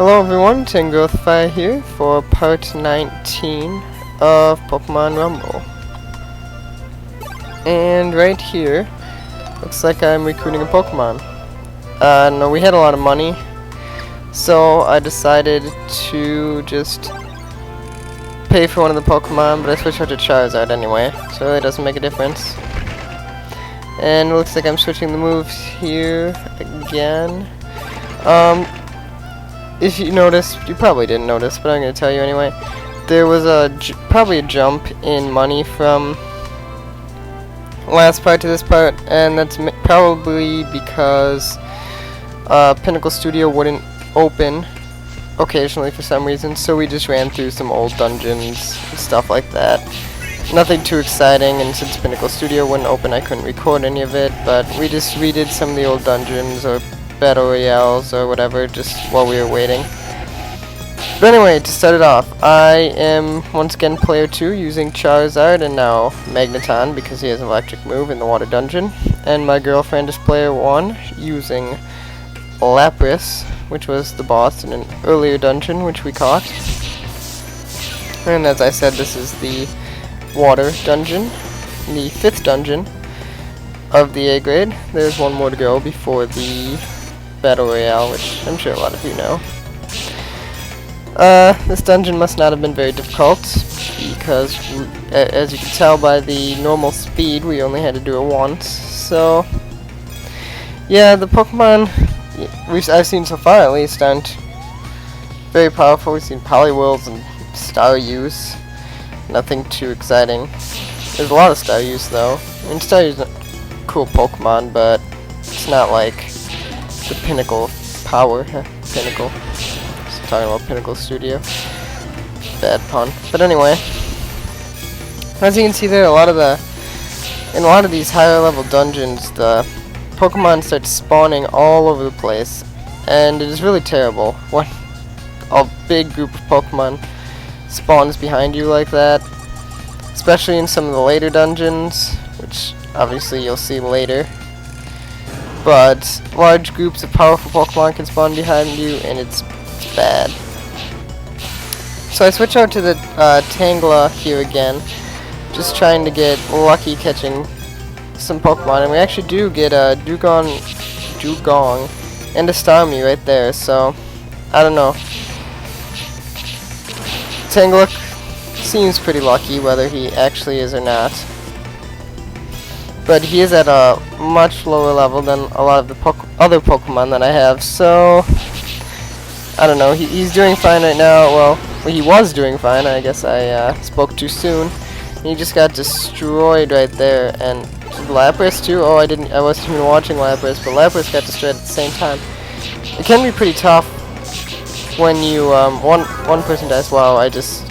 Hello everyone, Fire here for part 19 of Pokemon Rumble. And right here, looks like I'm recruiting a Pokemon. No, we had a lot of money, so I decided to just pay for one of the Pokemon, but I switched out to Charizard anyway, so it really doesn't make a difference. And it looks like I'm switching the moves here again. If you noticed, you probably didn't notice, but I'm going to tell you anyway. There was probably a jump in money from last part to this part, and that's probably because Pinnacle Studio wouldn't open occasionally for some reason, so we just ran through some old dungeons and stuff like that. Nothing too exciting, and since Pinnacle Studio wouldn't open, I couldn't record any of it, but we just redid some of the old dungeons or battle royales or whatever just while we were waiting. But anyway, to start it off, I am once again player 2 using Charizard and now Magneton because he has an electric move in the water dungeon, and my girlfriend is player 1 using Lapras, which was the boss in an earlier dungeon which we caught. And as I said, this is the water dungeon, the 5th dungeon of the A grade. There's one more to go before the battle royale, which I'm sure a lot of you know. This dungeon must not have been very difficult because, as you can tell by the normal speed, we only had to do it once. So, yeah, the Pokemon I've seen so far, at least, aren't very powerful. We've seen Poliwhirls and Staryus. Nothing too exciting. There's a lot of Staryus, though. I mean, Staryu's a cool Pokemon, but it's not like the Pinnacle power. Pinnacle. Just talking about Pinnacle Studio. Bad pun. But anyway, as you can see there, in a lot of these higher level dungeons, the Pokemon start spawning all over the place, and it is really terrible when a big group of Pokemon spawns behind you like that, especially in some of the later dungeons, which obviously you'll see later. But large groups of powerful Pokemon can spawn behind you, and it's bad. So I switch out to the Tangela here again, just trying to get lucky catching some Pokemon, and we actually do get a Dugong and a Starmie right there, so I don't know. Tangela seems pretty lucky, whether he actually is or not. But he is at a much lower level than a lot of the other Pokemon that I have, so I don't know. He's doing fine right now. Well, he was doing fine. I guess I spoke too soon. He just got destroyed right there, and Lapras too. Oh, I wasn't even watching Lapras, but Lapras got destroyed at the same time. It can be pretty tough when you one person dies. Wow, I just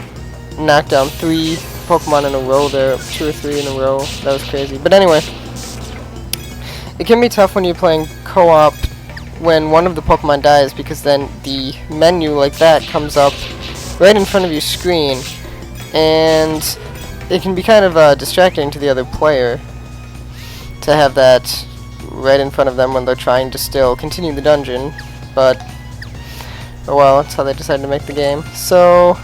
knocked down 3 Pokemon in a row there, 2 or 3 in a row. That was crazy. But anyway, it can be tough when you're playing co-op when one of the Pokemon dies, because then the menu like that comes up right in front of your screen, and it can be kind of distracting to the other player to have that right in front of them when they're trying to still continue the dungeon. But oh well, that's how they decided to make the game. So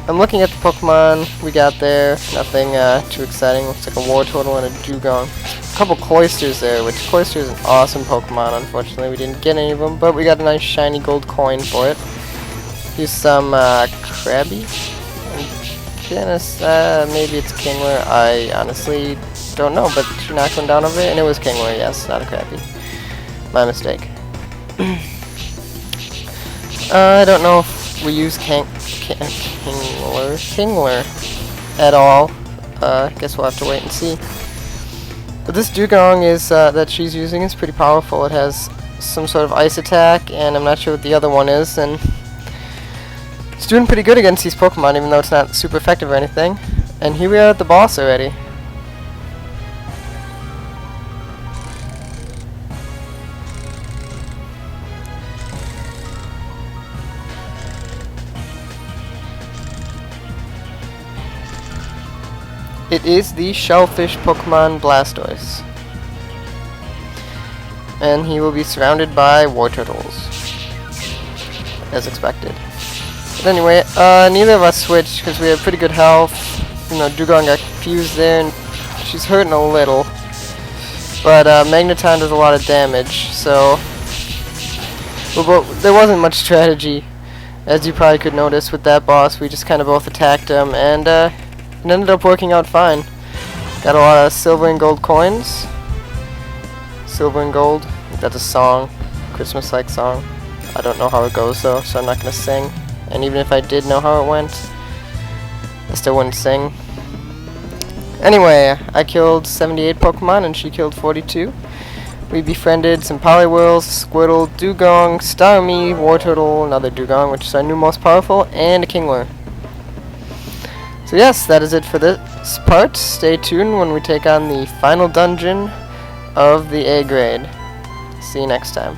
I'm looking at the Pokemon we got there. Nothing too exciting. Looks like a Wartortle and a Dugong. A couple Cloysters there, which Cloyster is an awesome Pokemon. Unfortunately, we didn't get any of them, but we got a nice shiny gold coin for it. Here's some Krabby. Maybe it's Kingler. I honestly don't know, but she knocked one down over it, and it was Kingler. Yes, not a Krabby. My mistake. I don't know if we use Kingler at all. Guess we'll have to wait and see. But this Dugong is that she's using is pretty powerful. It has some sort of ice attack, and I'm not sure what the other one is, and it's doing pretty good against these Pokemon, even though it's not super effective or anything. And here we are at the boss already. It is the Shellfish Pokemon Blastoise. And he will be surrounded by Wartortles. as expected. But anyway, neither of us switched because we had pretty good health. You know, Dugong got fused there, and she's hurting a little. But Magneton does a lot of damage, so there wasn't much strategy, as you probably could notice with that boss. We just kind of both attacked him, and it ended up working out fine. Got a lot of silver and gold coins. Silver and gold. That's a song, Christmas-like song. I don't know how it goes though, so I'm not gonna sing. And even if I did know how it went, I still wouldn't sing. Anyway, I killed 78 Pokemon and she killed 42. We befriended some Poliwhirls, Squirtle, Dugong, Starmie, Wartortle, another Dugong, which is our new most powerful, and a Kingler. So yes, that is it for this part. Stay tuned when we take on the final dungeon of the A grade. See you next time.